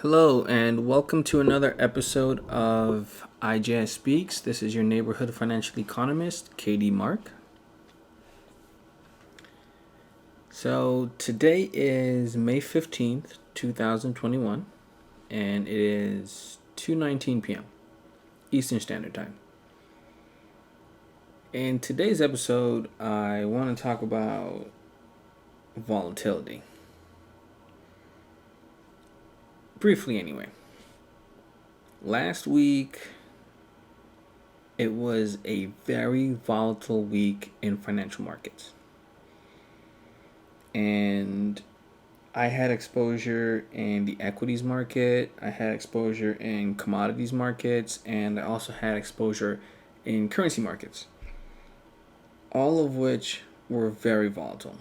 Hello, and welcome to another episode of IJS Speaks. This is your neighborhood financial economist, KD Mark. So today is May 15th, 2021, and it is 2:19 p.m. Eastern Standard Time. In today's episode, I want to talk about volatility. Briefly, anyway. Last week, it was a very volatile week in financial markets. And I had exposure in the equities market, I had exposure in commodities markets, and I also had exposure in currency markets, all of which were very volatile.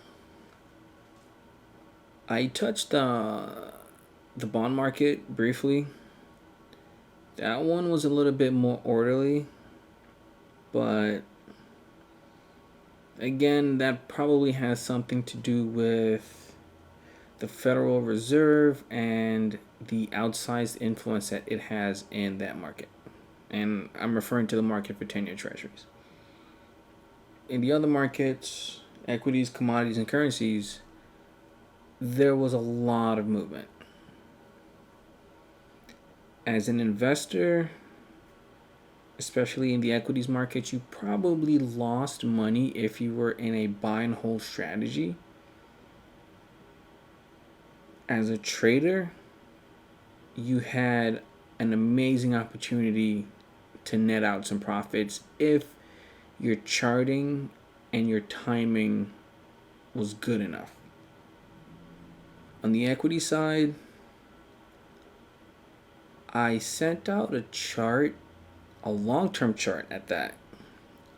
I touched the bond market briefly. That one was a little bit more orderly, but again, that probably has something to do with the Federal Reserve and the outsized influence that it has in that market. And I'm referring to the market for 10-year treasuries. In the other markets, equities, commodities, and currencies, there was a lot of movement. As an investor, especially in the equities market, you probably lost money if you were in a buy and hold strategy. As a trader, you had an amazing opportunity to net out some profits if your charting and your timing was good enough. On the equity side, I sent out a chart, a long-term chart at that,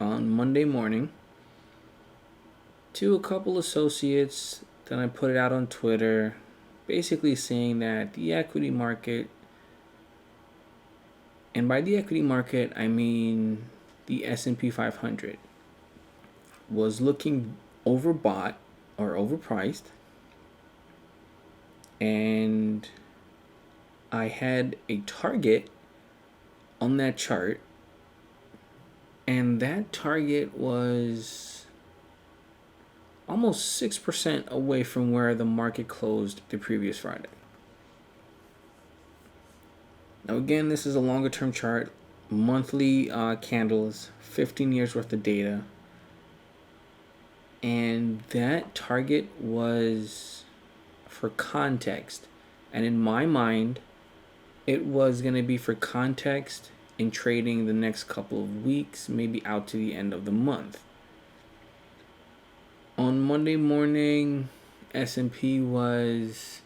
on Monday morning to a couple associates. Then I put it out on Twitter, basically saying that the equity market, and by the equity market I mean the S&P 500, was looking overbought or overpriced, and I had a target on that chart, and that target was almost 6% away from where the market closed the previous Friday. Now again, this is a longer term chart, monthly candles, 15 years worth of data, and that target was for context, and in my mind it was going to be for context in trading the next couple of weeks, maybe out to the end of the month. On Monday morning, S&P was,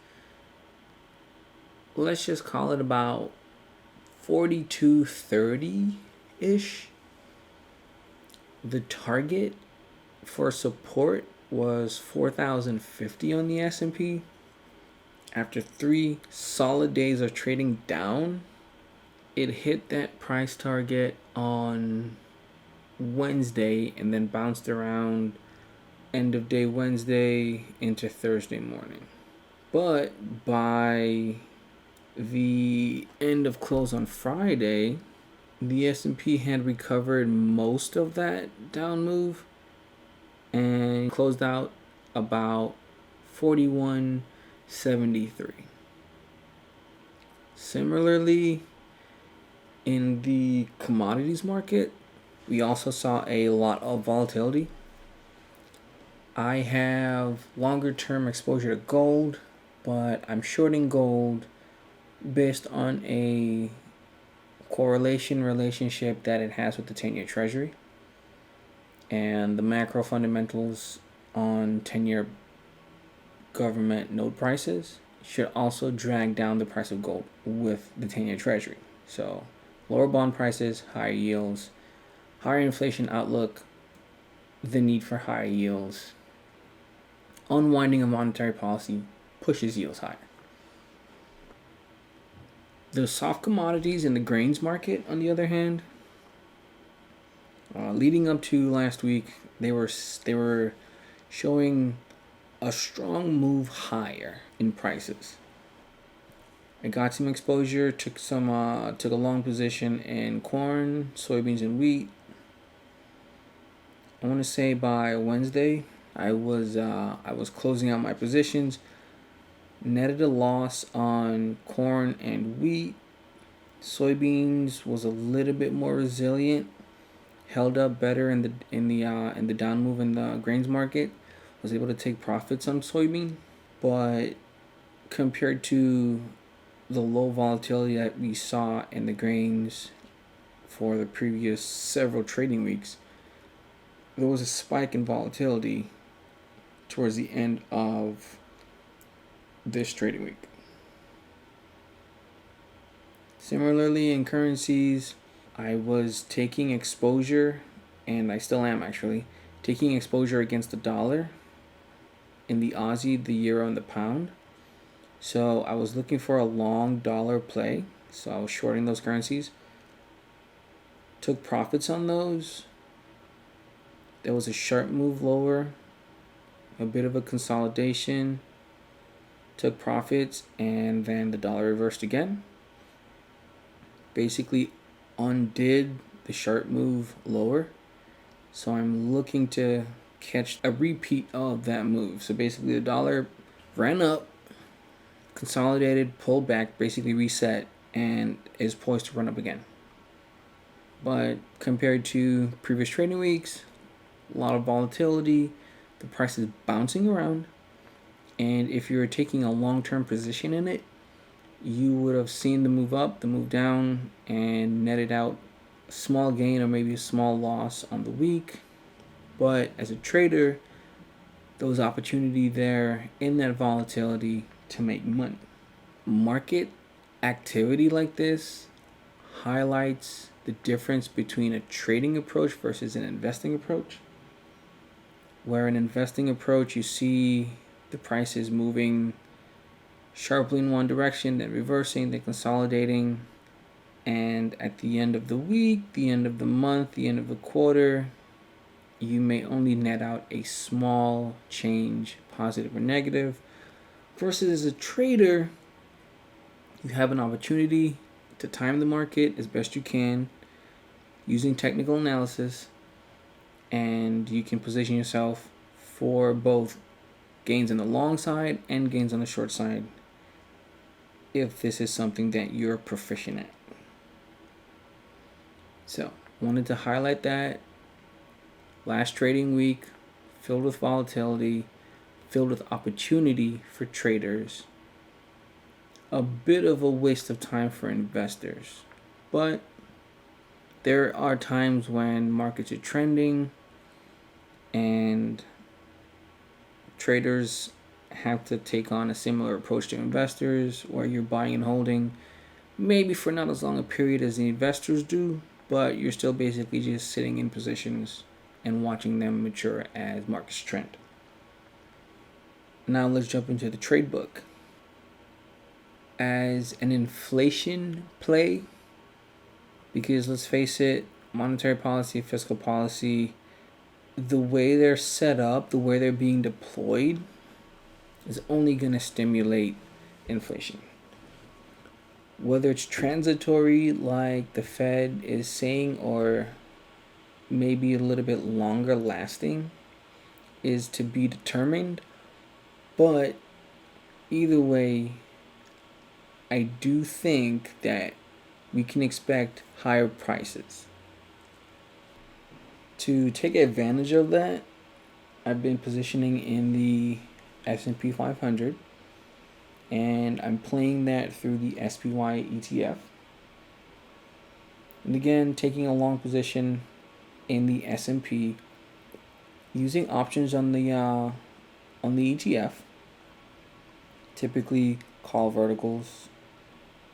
let's just call it about 4230-ish. The target for support was 4,050 on the S&P. After 3 solid days of trading down, it hit that price target on Wednesday and then bounced around end of day Wednesday into Thursday morning. But by the end of close on Friday, the S&P had recovered most of that down move and closed out about 4173. Similarly, in the commodities market, we also saw a lot of volatility. I have longer term exposure to gold, but I'm shorting gold based on a correlation relationship that it has with the 10-year treasury and the macro fundamentals on 10-year government note prices should also drag down the price of gold with the 10-year treasury. So lower bond prices, higher yields, higher inflation outlook, the need for higher yields, unwinding of monetary policy pushes yields higher. The soft commodities in the grains market, on the other hand, leading up to last week, they were showing a strong move higher in prices. I got some exposure, took a long position in corn, soybeans, and wheat. I want to say by Wednesday, I was closing out my positions, netted a loss on corn and wheat. Soybeans was a little bit more resilient, held up better in the down move in the grains market. Was able to take profits on soybean, but compared to the low volatility that we saw in the grains for the previous several trading weeks, there was a spike in volatility towards the end of this trading week. Similarly, in currencies, I was taking exposure, and I still am actually, taking exposure against the dollar in the Aussie, the euro, and the pound. So I was looking for a long dollar play. So I was shorting those currencies. Took profits on those. There was a sharp move lower, a bit of a consolidation. Took profits, and then the dollar reversed again. Basically undid the sharp move lower. So I'm looking to catch a repeat of that move. So basically the dollar ran up, consolidated, pulled back, basically reset, and is poised to run up again. But compared to previous trading weeks, a lot of volatility, the price is bouncing around, and if you're taking a long-term position in it, you would have seen the move up, the move down, and netted out a small gain or maybe a small loss on the week. But as a trader, there was opportunity there in that volatility to make money. Market activity like this highlights the difference between a trading approach versus an investing approach. Where an investing approach, you see the price is moving sharply in one direction, then reversing, then consolidating, and at the end of the week, the end of the month, the end of the quarter, you may only net out a small change, positive or negative, versus as a trader, you have an opportunity to time the market as best you can using technical analysis, and you can position yourself for both gains on the long side and gains on the short side if this is something that you're proficient at. So, wanted to highlight that. Last trading week, filled with volatility, filled with opportunity for traders. A bit of a waste of time for investors. But there are times when markets are trending and traders have to take on a similar approach to investors, where you're buying and holding, maybe for not as long a period as the investors do, but you're still basically just sitting in positions and watching them mature as markets trend. Now let's jump into the trade book. As an inflation play, because let's face it, monetary policy, fiscal policy, the way they're set up, the way they're being deployed, is only going to stimulate inflation. Whether it's transitory, like the Fed is saying, or maybe a little bit longer lasting, is to be determined. But either way, I do think that we can expect higher prices. To take advantage of that, I've been positioning in the S&P 500, and I'm playing that through the SPY ETF. And again, taking a long position in the S&P, using options on the ETF, typically call verticals,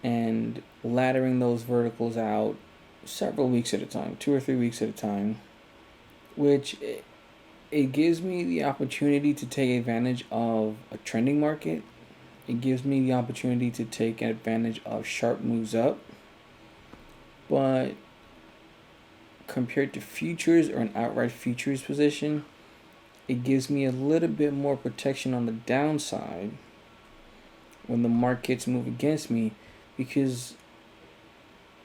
and laddering those verticals out several weeks at a time, 2 or 3 weeks at a time, which it gives me the opportunity to take advantage of a trending market. It gives me the opportunity to take advantage of sharp moves up. But compared to futures or an outright futures position, it gives me a little bit more protection on the downside when the markets move against me, because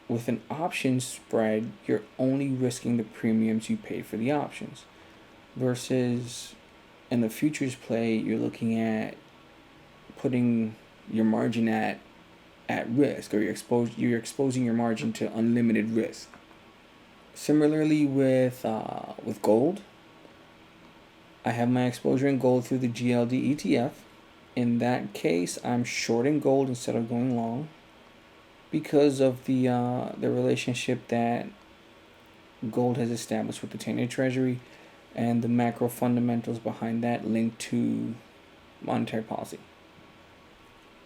with an option spread, you're only risking the premiums you paid for the options, versus in the futures play, you're looking at putting your margin at risk, or you're exposing your margin to unlimited risk. Similarly with gold, I have my exposure in gold through the GLD ETF. In that case, I'm shorting gold instead of going long because of the relationship that gold has established with the 10-year Treasury and the macro fundamentals behind that linked to monetary policy.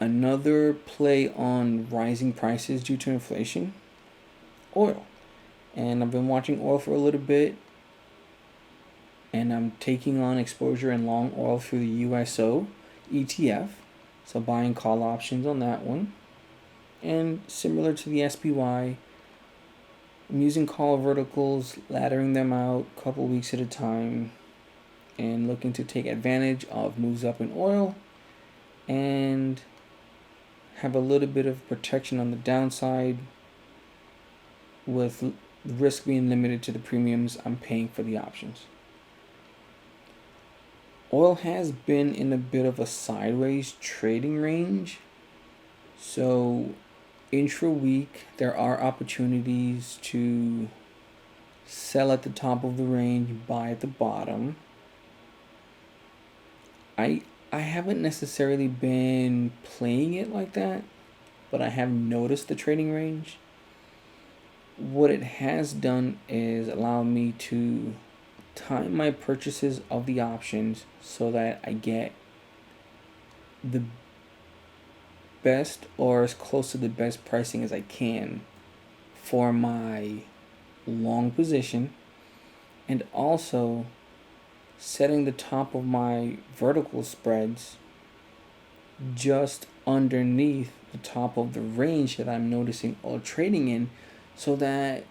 Another play on rising prices due to inflation, oil. And I've been watching oil for a little bit, and I'm taking on exposure in long oil through the USO ETF, so buying call options on that one. And similar to the SPY, I'm using call verticals, laddering them out a couple weeks at a time, and looking to take advantage of moves up in oil and have a little bit of protection on the downside, with the risk being limited to the premiums I'm paying for the options. Oil has been in a bit of a sideways trading range, so intra-week there are opportunities to sell at the top of the range, buy at the bottom. I haven't necessarily been playing it like that, but I have noticed the trading range. What it has done is allow me to time my purchases of the options so that I get the best, or as close to the best pricing as I can for my long position, and also setting the top of my vertical spreads just underneath the top of the range that I'm noticing oil trading in, so that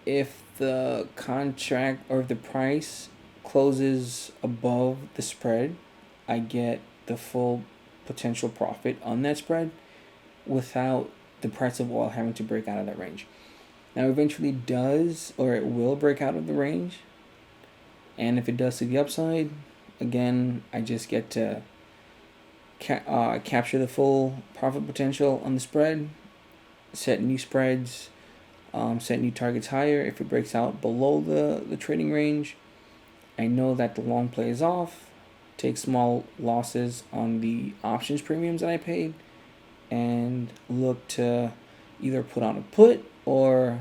if the contract or if the price closes above the spread, I get the full potential profit on that spread without the price of oil having to break out of that range. Now, eventually does, or it will break out of the range, and if it does to the upside, again, I just get to capture the full profit potential on the spread, set new spreads, set new targets higher. If it breaks out below the trading range, I know that the long play is off, take small losses on the options premiums that I paid, and look to either put on a put or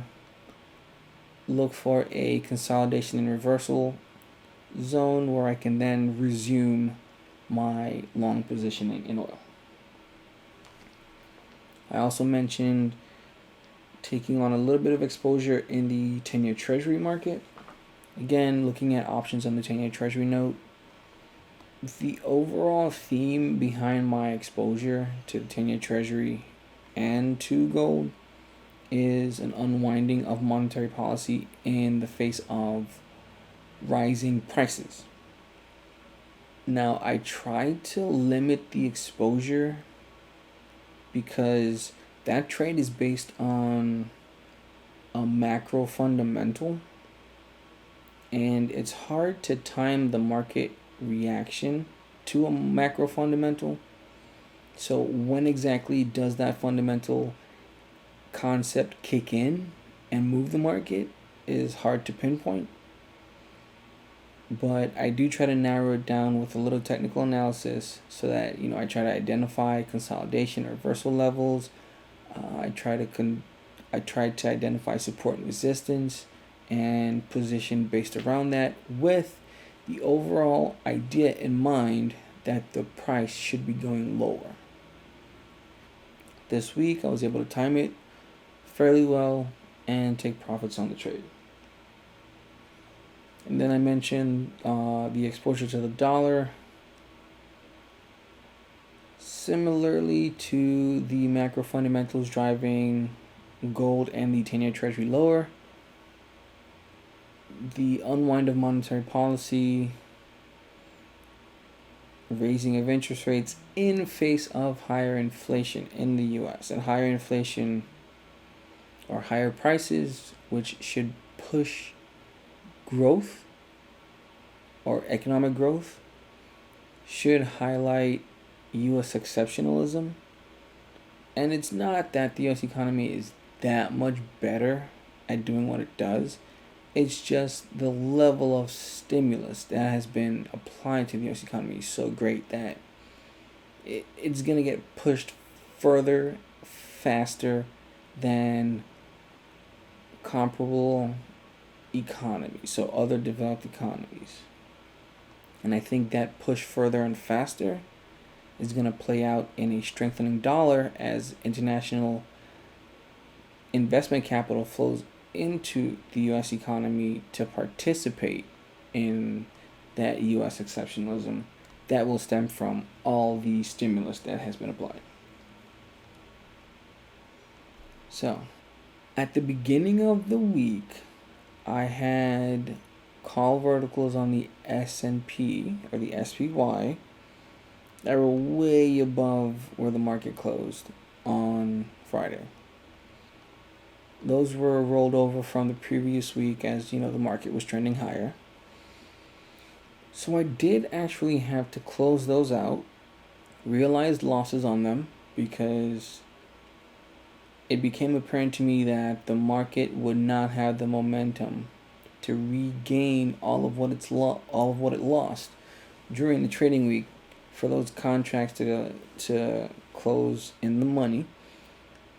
look for a consolidation and reversal zone where I can then resume my long positioning in oil. I also mentioned taking on a little bit of exposure in the 10-year Treasury market. Again, looking at options on the 10-year Treasury note. The overall theme behind my exposure to the 10-year Treasury and to gold is an unwinding of monetary policy in the face of rising prices. Now, I try to limit the exposure because that trade is based on a macro fundamental, and it's hard to time the market reaction to a macro fundamental. So when exactly does that fundamental concept kick in and move the market is hard to pinpoint. But I do try to narrow it down with a little technical analysis so that I try to identify consolidation or reversal levels. I try to identify support and resistance and position based around that, with the overall idea in mind that the price should be going lower. This week I was able to time it fairly well and take profits on the trade. And then I mentioned the exposure to the dollar. Similarly to the macro fundamentals driving gold and the 10-year Treasury lower, the unwind of monetary policy raising of interest rates in face of higher inflation in the US, and higher inflation or higher prices, which should push growth or economic growth, should highlight US exceptionalism. And it's not that the US economy is that much better at doing what it does. It's just the level of stimulus that has been applied to the US economy is so great that it's going to get pushed further, faster than comparable economies, so other developed economies. And I think that push further and faster is going to play out in a strengthening dollar as international investment capital flows into the US economy to participate in that US exceptionalism that will stem from all the stimulus that has been applied. So, at the beginning of the week, I had call verticals on the S&P or the SPY that were way above where the market closed on Friday. Those were rolled over from the previous week as, the market was trending higher. So I did actually have to close those out, realized losses on them because it became apparent to me that the market would not have the momentum to regain all of what it lost during the trading week for those contracts to close in the money.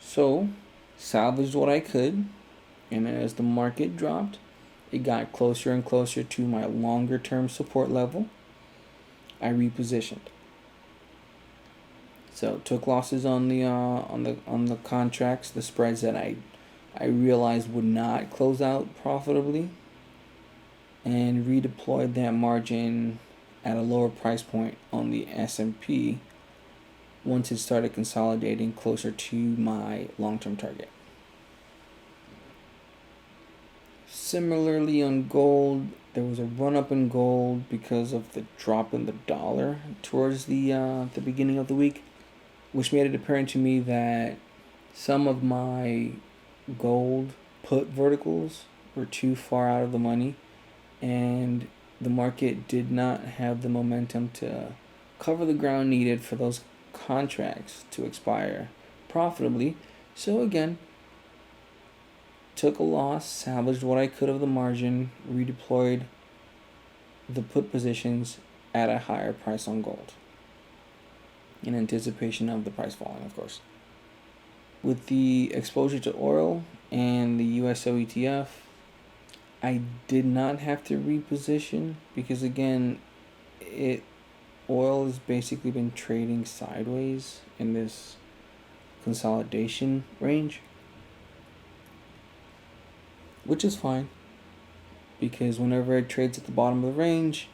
So, salvaged what I could, and as the market dropped, it got closer and closer to my longer term support level. I repositioned. So took losses on the contracts, the spreads that I realized would not close out profitably, and redeployed that margin at a lower price point on the S&P once it started consolidating closer to my long-term target. Similarly on gold, there was a run-up in gold because of the drop in the dollar towards the beginning of the week, which made it apparent to me that some of my gold put verticals were too far out of the money, and the market did not have the momentum to cover the ground needed for those contracts to expire profitably. So again, took a loss, salvaged what I could of the margin, redeployed the put positions at a higher price on gold in anticipation of the price falling, of course. With the exposure to oil and the USO ETF, I did not have to reposition because again, oil has basically been trading sideways in this consolidation range, which is fine because whenever it trades at the bottom of the range,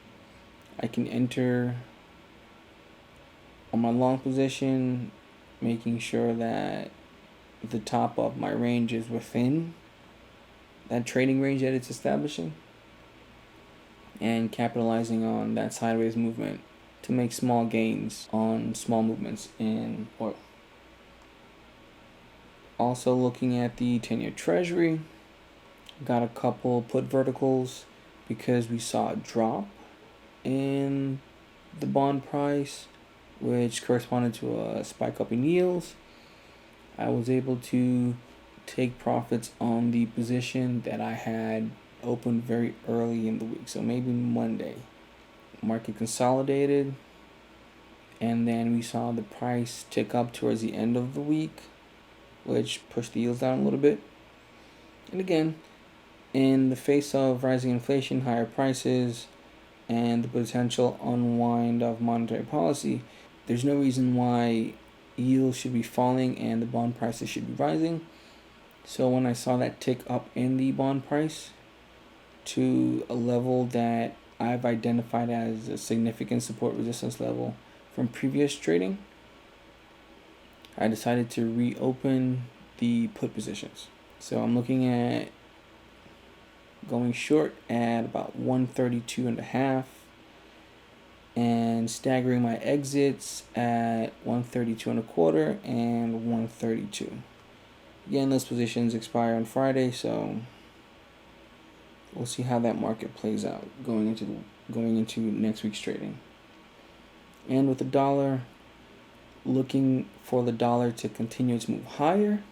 I can enter on my long position, making sure that the top of my range is within that trading range that it's establishing, and capitalizing on that sideways movement to make small gains on small movements in oil. Also looking at the 10-year Treasury, got a couple put verticals because we saw a drop in the bond price, which corresponded to a spike up in yields. I was able to take profits on the position that I had opened very early in the week, so maybe Monday. Market consolidated, and then we saw the price tick up towards the end of the week, which pushed the yields down a little bit. And again, in the face of rising inflation, higher prices, and the potential unwind of monetary policy, there's no reason why yields should be falling and the bond prices should be rising. So when I saw that tick up in the bond price to a level that I've identified as a significant support resistance level from previous trading, I decided to reopen the put positions. So I'm looking at going short at about 132.5 and staggering my exits at 132 and a quarter and 132. Again, those positions expire on Friday, so we'll see how that market plays out going into next week's trading. And with the dollar, looking for the dollar to continue its move higher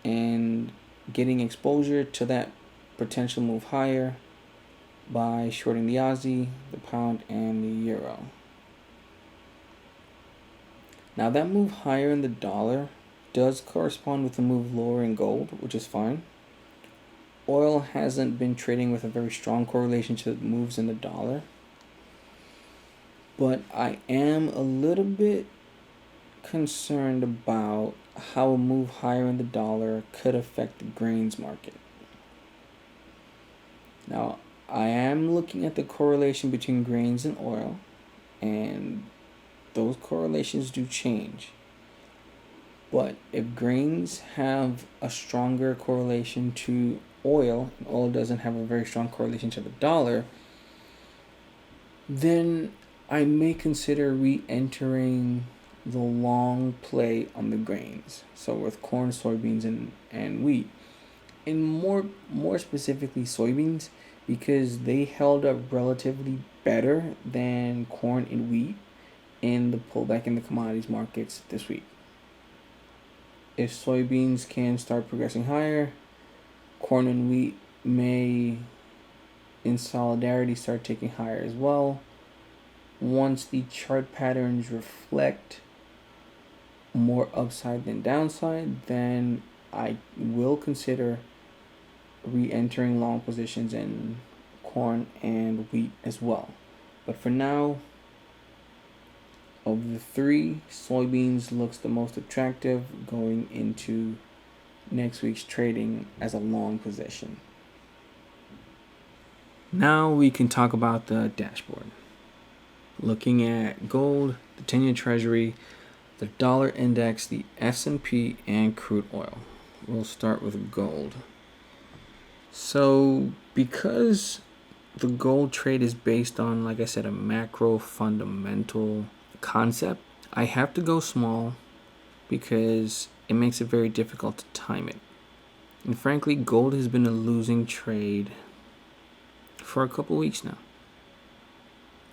and getting exposure to that potential move higher by shorting the Aussie, the pound, and the euro. Now that move higher in the dollar does correspond with the move lower in gold, which is fine. Oil hasn't been trading with a very strong correlation to the moves in the dollar, but I am a little bit concerned about how a move higher in the dollar could affect the grains market. Now, I am looking at the correlation between grains and oil, and those correlations do change. But if grains have a stronger correlation to oil, and oil doesn't have a very strong correlation to the dollar, then I may consider re-entering the long play on the grains. So with corn, soybeans, and wheat. And more specifically soybeans, because they held up relatively better than corn and wheat in the pullback in the commodities markets this week. If soybeans can start progressing higher, corn and wheat may, in solidarity, start taking higher as well. Once the chart patterns reflect more upside than downside, then I will consider re-entering long positions in corn and wheat as well. But for now, of the three, soybeans looks the most attractive going into next week's trading as a long position. Now we can talk about the dashboard. Looking at gold, the 10-year Treasury, the dollar index, the S&P, and crude oil. We'll start with gold. So because the gold trade is based on, like I said, a macro fundamental concept, I have to go small because it makes it very difficult to time it. And frankly, gold has been a losing trade for a couple weeks now.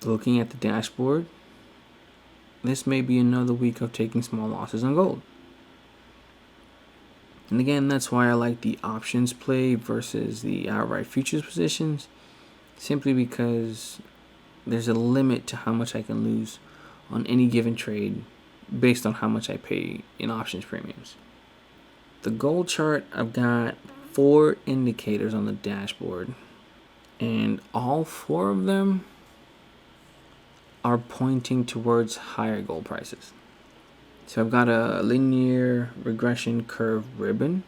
Looking at the dashboard, this may be another week of taking small losses on gold. And again, that's why I like the options play versus the outright futures positions, simply because there's a limit to how much I can lose on any given trade based on how much I pay in options premiums. The gold chart, I've got 4 indicators on the dashboard, and all 4 of them are pointing towards higher gold prices. So I've got a linear regression curve ribbon.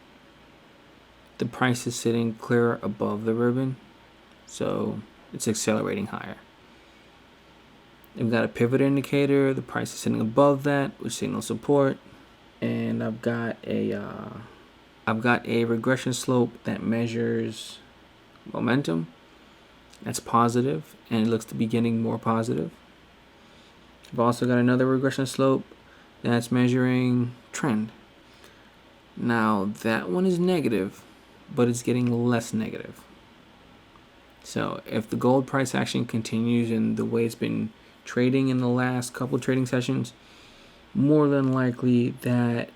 The price is sitting clear above the ribbon, so it's accelerating higher. I've got a pivot indicator. The price is sitting above that, which signals support. And I've got a regression slope that measures momentum. That's positive, and it looks to be getting more positive. I've also got another regression slope that's measuring trend. Now, that one is negative, but it's getting less negative. So if the gold price action continues in the way it's been trading in the last couple of trading sessions, more than likely that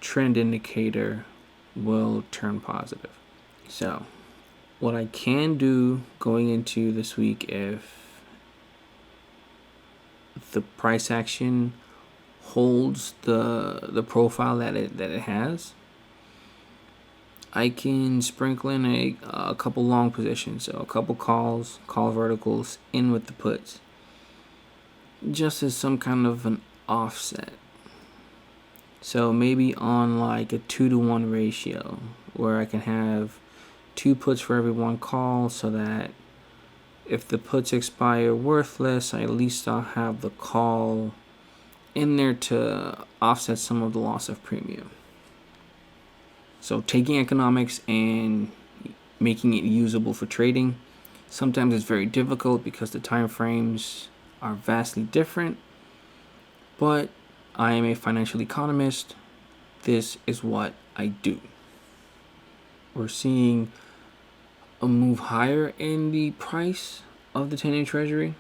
trend indicator will turn positive. So what I can do going into this week, if the price action holds the profile that it has, I can sprinkle in a couple long positions, so a couple call verticals in with the puts, just as some kind of an offset. So maybe on like a 2-to-1 ratio, where I can have 2 puts for every 1 call, so that if the puts expire worthless, at least I'll have the call in there to offset some of the loss of premium. So taking economics and making it usable for trading Sometimes it's very difficult because the time frames are vastly different, but I am a financial economist. This is what I do. We're seeing a move higher in the price of the 10-year Treasury,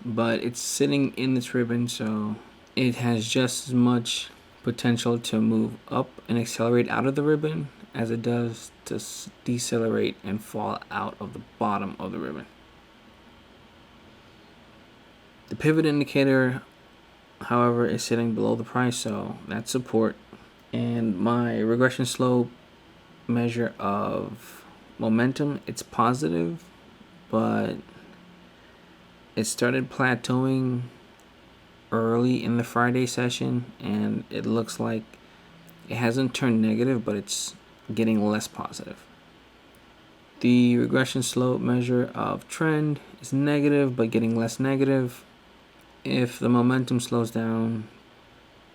but it's sitting in this ribbon, so it has just as much potential to move up and accelerate out of the ribbon as it does to decelerate and fall out of the bottom of the ribbon. The pivot indicator, however, is sitting below the price, so that's support. And my regression slope measure of momentum, it's positive, but it started plateauing early in the Friday session, and it looks like it hasn't turned negative, but it's getting less positive. The regression slope measure of trend is negative, but getting less negative. If the momentum slows down,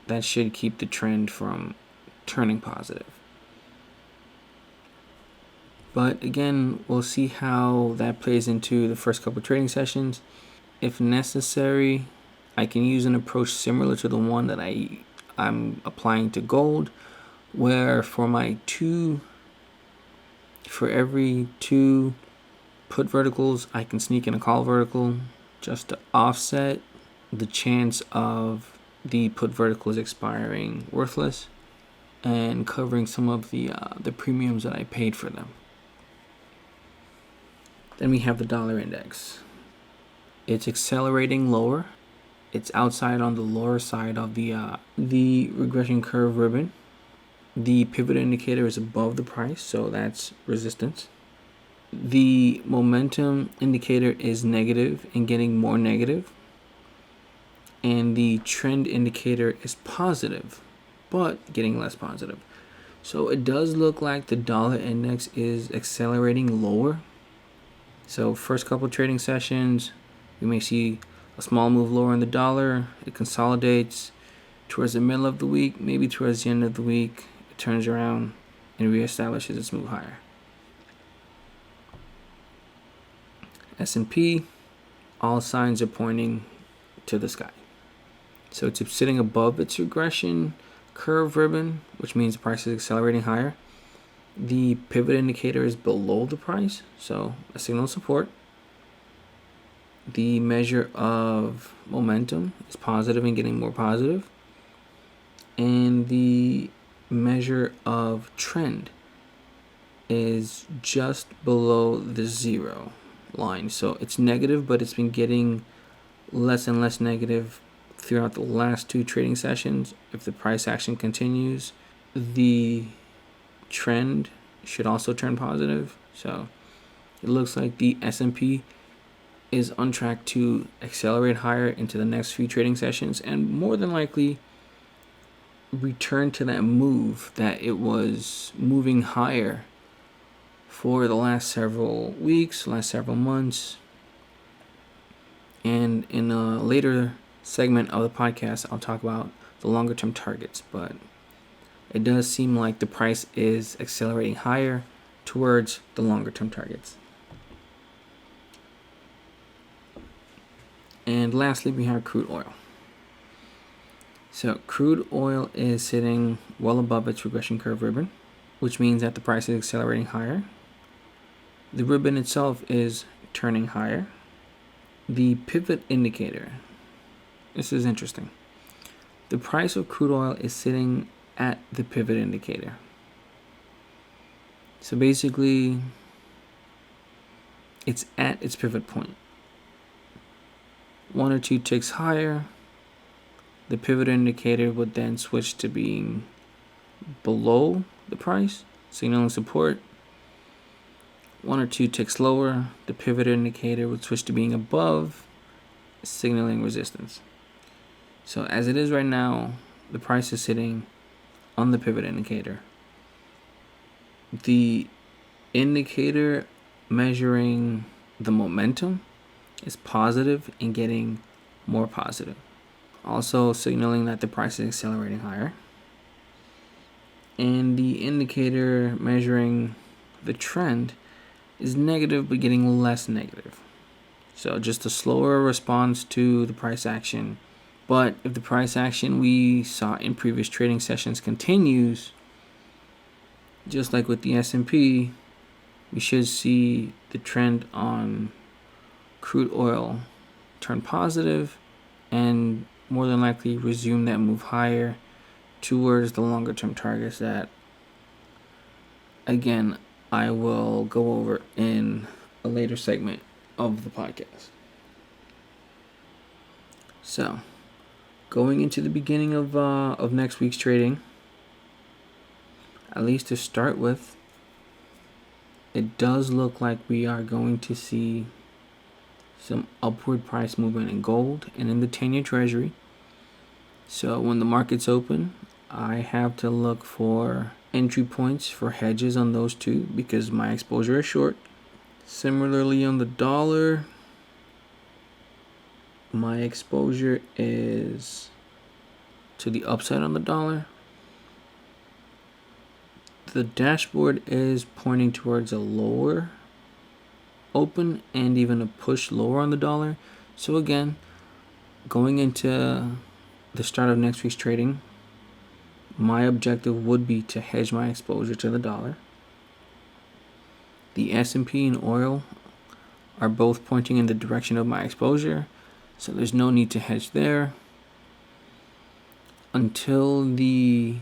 that should keep the trend from turning positive. But again, we'll see how that plays into the first couple trading sessions. If necessary, I can use an approach similar to the one that I'm applying to gold, where for every two put verticals, I can sneak in a call vertical just to offset the chance of the put verticals expiring worthless and covering some of the premiums that I paid for them. Then we have the dollar index. It's accelerating lower. It's outside on the lower side of the regression curve ribbon. The pivot indicator is above the price, so that's resistance. The momentum indicator is negative and getting more negative. And the trend indicator is positive, but getting less positive. So it does look like the dollar index is accelerating lower. So first couple trading sessions, we may see a small move lower in the dollar. It consolidates towards the middle of the week, maybe towards the end of the week. It turns around and reestablishes its move higher. S&P, all signs are pointing to the sky. So it's sitting above its regression curve ribbon, which means the price is accelerating higher. The pivot indicator is below the price, so a signal of support. The measure of momentum is positive and getting more positive. And the measure of trend is just below the zero line. So it's negative, but it's been getting less and less negative throughout the last two trading sessions. If the price action continues, the trend should also turn positive. So it looks like the S&P is on track to accelerate higher into the next few trading sessions and more than likely return to that move that it was moving higher for the last several weeks, last several months. And in a later segment of the podcast, I'll talk about the longer term targets, but it does seem like the price is accelerating higher towards the longer term targets. And lastly, we have crude oil. So crude oil is sitting well above its regression curve ribbon, which means that the price is accelerating higher. The ribbon itself is turning higher. The pivot indicator, this is interesting. The price of crude oil is sitting at the pivot indicator. So basically, it's at its pivot point. One or two ticks higher, the pivot indicator would then switch to being below the price, signaling support. One or two ticks lower, the pivot indicator would switch to being above, signaling resistance. So as it is right now, the price is sitting on the pivot indicator. The indicator measuring the momentum is positive and getting more positive, also signaling that the price is accelerating higher. And the indicator measuring the trend is negative but getting less negative. So just a slower response to the price action. But if the price action we saw in previous trading sessions continues, just like with the S&P, we should see the trend on crude oil turn positive and more than likely resume that move higher towards the longer term targets that, again, I will go over in a later segment of the podcast. So, going into the beginning of next week's trading, at least to start with, it does look like we are going to see some upward price movement in gold and in the 10-year Treasury. So when the market's open, I have to look for entry points for hedges on those two because my exposure is short. Similarly on the dollar, my exposure is to the upside on the dollar. The dashboard is pointing towards a lower open and even a push lower on the dollar. So again, going into the start of next week's trading, my objective would be to hedge my exposure to the dollar. The S&P and oil are both pointing in the direction of my exposure, so there's no need to hedge there. Until the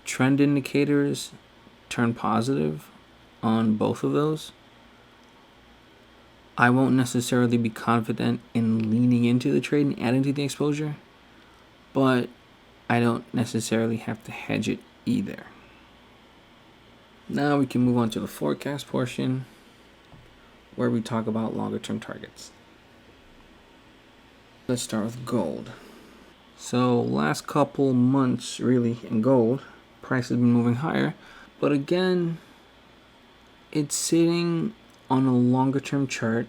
trend indicators turn positive on both of those, I won't necessarily be confident in leaning into the trade and adding to the exposure, but I don't necessarily have to hedge it either. Now we can move on to the forecast portion where we talk about longer term targets. Let's start with gold. So last couple months really in gold, price has been moving higher, but again, it's sitting on a longer term chart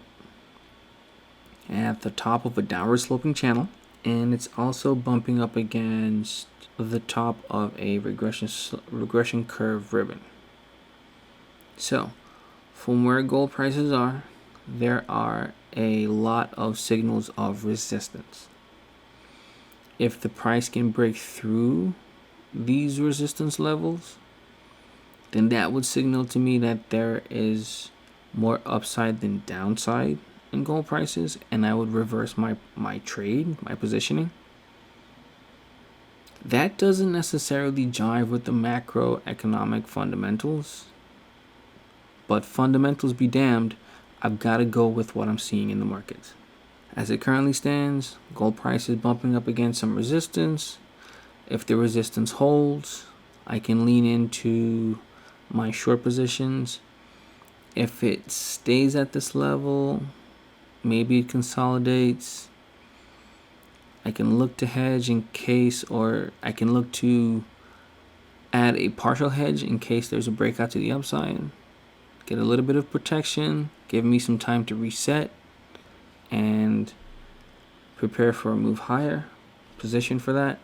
at the top of a downward sloping channel, and it's also bumping up against the top of a regression curve ribbon. So from where gold prices are, there are a lot of signals of resistance. If the price can break through these resistance levels, then that would signal to me that there is more upside than downside in gold prices, and I would reverse my trade, my positioning. That doesn't necessarily jive with the macroeconomic fundamentals, but fundamentals be damned, I've got to go with what I'm seeing in the markets. As it currently stands, gold price is bumping up against some resistance. If the resistance holds, I can lean into my short positions. If it stays at this level, maybe it consolidates, I can look to hedge in case, or I can look to add a partial hedge in case there's a breakout to the upside. Get a little bit of protection, give me some time to reset and prepare for a move higher, position for that.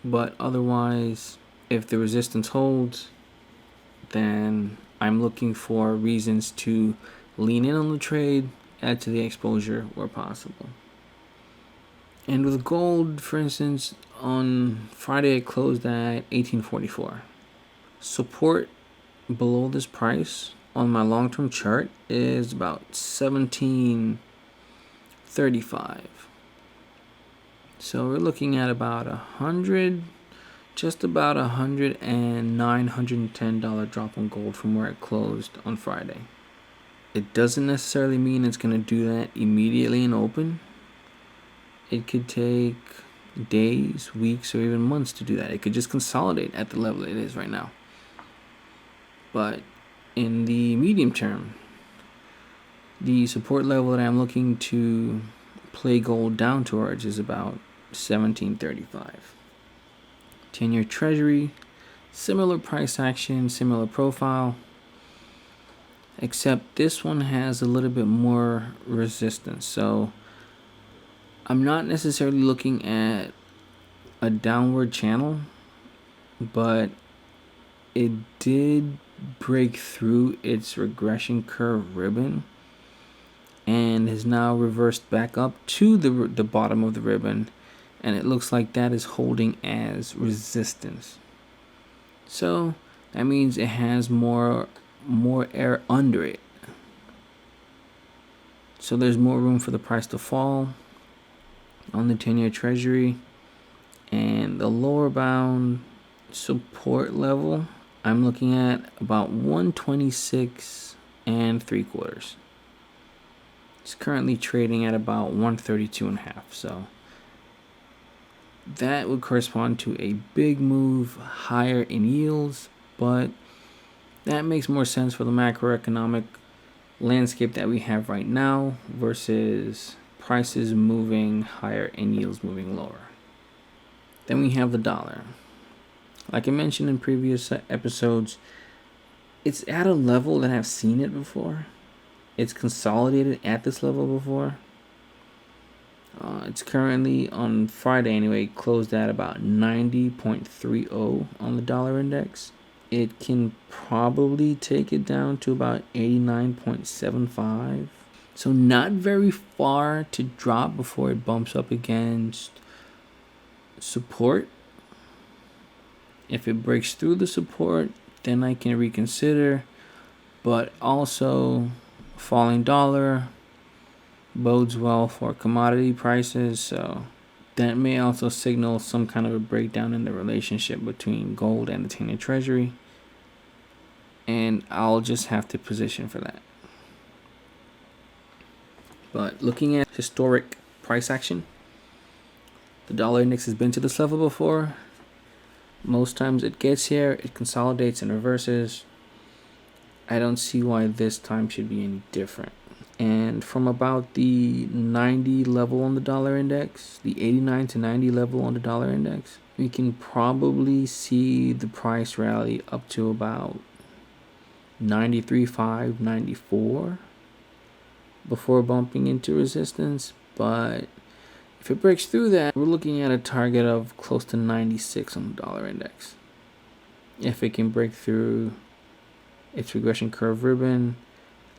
But otherwise, if the resistance holds, then I'm looking for reasons to lean in on the trade, add to the exposure where possible. And with gold, for instance, on Friday it closed at $18.44. Support below this price on my long-term chart is about $17.35. So we're looking at about just about $109, $110 drop on gold from where it closed on Friday. It doesn't necessarily mean it's going to do that immediately in open. It could take days, weeks, or even months to do that. It could just consolidate at the level it is right now. But in the medium term, the support level that I'm looking to play gold down towards is about $17.35. 10-year Treasury, similar price action, similar profile, except this one has a little bit more resistance. So I'm not necessarily looking at a downward channel, but it did break through its regression curve ribbon and has now reversed back up to the bottom of the ribbon, and it looks like that is holding as resistance. So that means it has more air under it. So there's more room for the price to fall on the 10-year Treasury. And the lower bound support level, I'm looking at about 126 and 3/4. It's currently trading at about 132.5. So that would correspond to a big move higher in yields, but that makes more sense for the macroeconomic landscape that we have right now versus prices moving higher and yields moving lower. Then we have the dollar. Like I mentioned in previous episodes, it's at a level that I've seen it before. It's consolidated at this level before. It's currently, on Friday anyway, closed at about 90.30 on the dollar index. It can probably take it down to about 89.75. So not very far to drop before it bumps up against support. If it breaks through the support, then I can reconsider. But also, falling dollar bodes well for commodity prices, so that may also signal some kind of a breakdown in the relationship between gold and the 10-year Treasury, and I'll just have to position for that. But looking at historic price action, the dollar index has been to this level before. Most times it gets here, it consolidates and reverses. I don't see why this time should be any different. And from about the 90 level on the dollar index, the 89 to 90 level on the dollar index, we can probably see the price rally up to about 93.5, 94 before bumping into resistance. But if it breaks through that, we're looking at a target of close to 96 on the dollar index. If it can break through its regression curve ribbon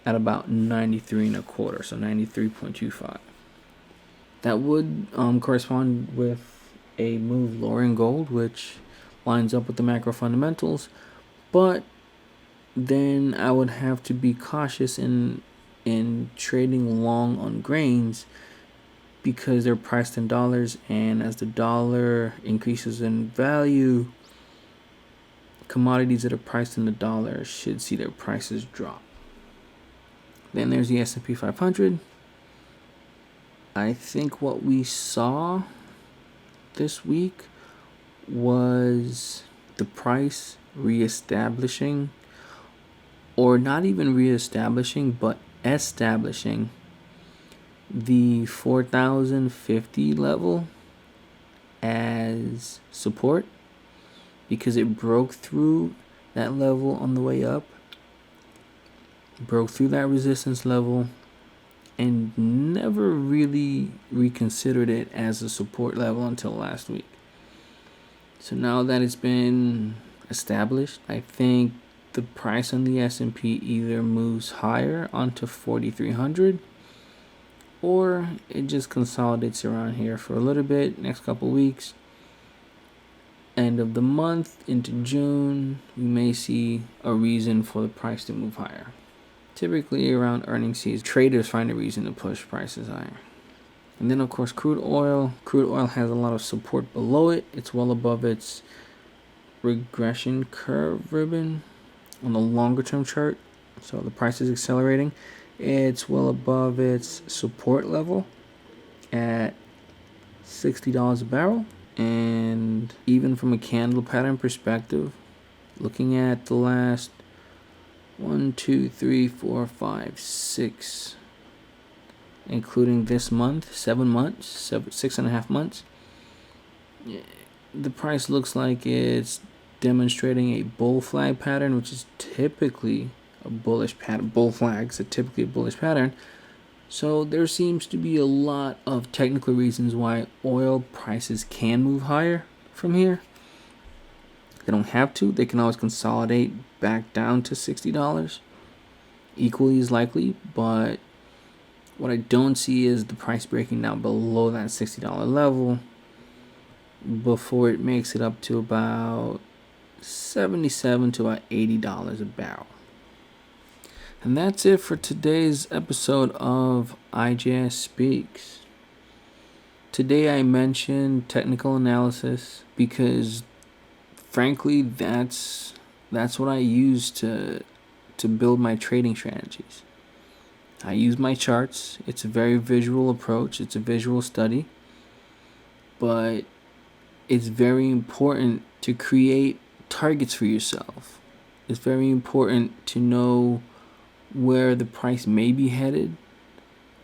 at about 93.25, so 93.25. That would correspond with a move lower in gold, which lines up with the macro fundamentals. But then I would have to be cautious in trading long on grains because they're priced in dollars, and as the dollar increases in value, commodities that are priced in the dollar should see their prices drop. Then there's the S&P 500. I think what we saw this week was the price reestablishing, or not even reestablishing, but establishing the 4,050 level as support, because it broke through that level on the way up, broke through that resistance level, and never really reconsidered it as a support level until last week. So now that it's been established, I think the price on the S&P either moves higher onto 4,300, or it just consolidates around here for a little bit, next couple weeks. End of the month into June, we may see a reason for the price to move higher. Typically around earnings season, traders find a reason to push prices higher. And then of course crude oil. Crude oil has a lot of support below it. It's well above its regression curve ribbon on the longer term chart. So the price is accelerating. It's well above its support level at $60 a barrel. And even from a candle pattern perspective, looking at the last 1, 2, 3, 4, 5, 6, including this month, 7 months, 6.5 months, the price looks like it's demonstrating a bull flag pattern, which is typically a bullish pattern. Bull flags are typically a bullish pattern. So there seems to be a lot of technical reasons why oil prices can move higher from here. They don't have to. They can always consolidate back down to $60. Equally as likely, but what I don't see is the price breaking down below that $60 level before it makes it up to about $77 to about $80 a barrel. And that's it for today's episode of IJS Speaks. Today I mentioned technical analysis because frankly that's what I use to build my trading strategies. I use my charts. It's a very visual approach. It's a visual study. But it's very important to create targets for yourself. It's very important to know where the price may be headed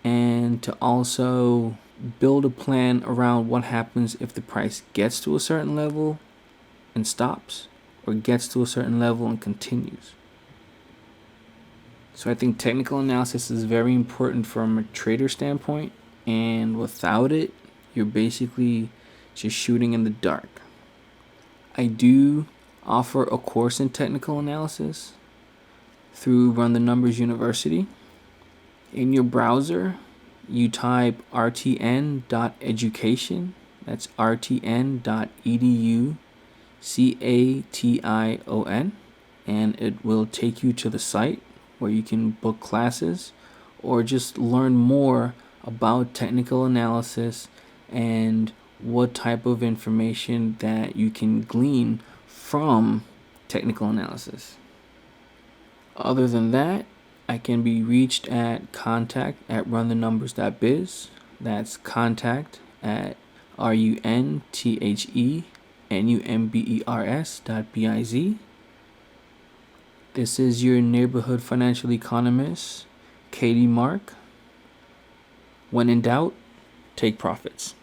and to also build a plan around what happens if the price gets to a certain level and stops or gets to a certain level and continues. So I think technical analysis is very important from a trader standpoint, and without it, you're basically just shooting in the dark. I do offer a course in technical analysis through Run the Numbers University. In your browser, you type rtn.education. That's rtn.edu, and it will take you to the site where you can book classes or just learn more about technical analysis and what type of information that you can glean from technical analysis. Other than that, I can be reached at contact@runthenumbers.biz. That's contact@runthennumbers.biz. This is your neighborhood financial economist, Katie Mark. When in doubt, take profits.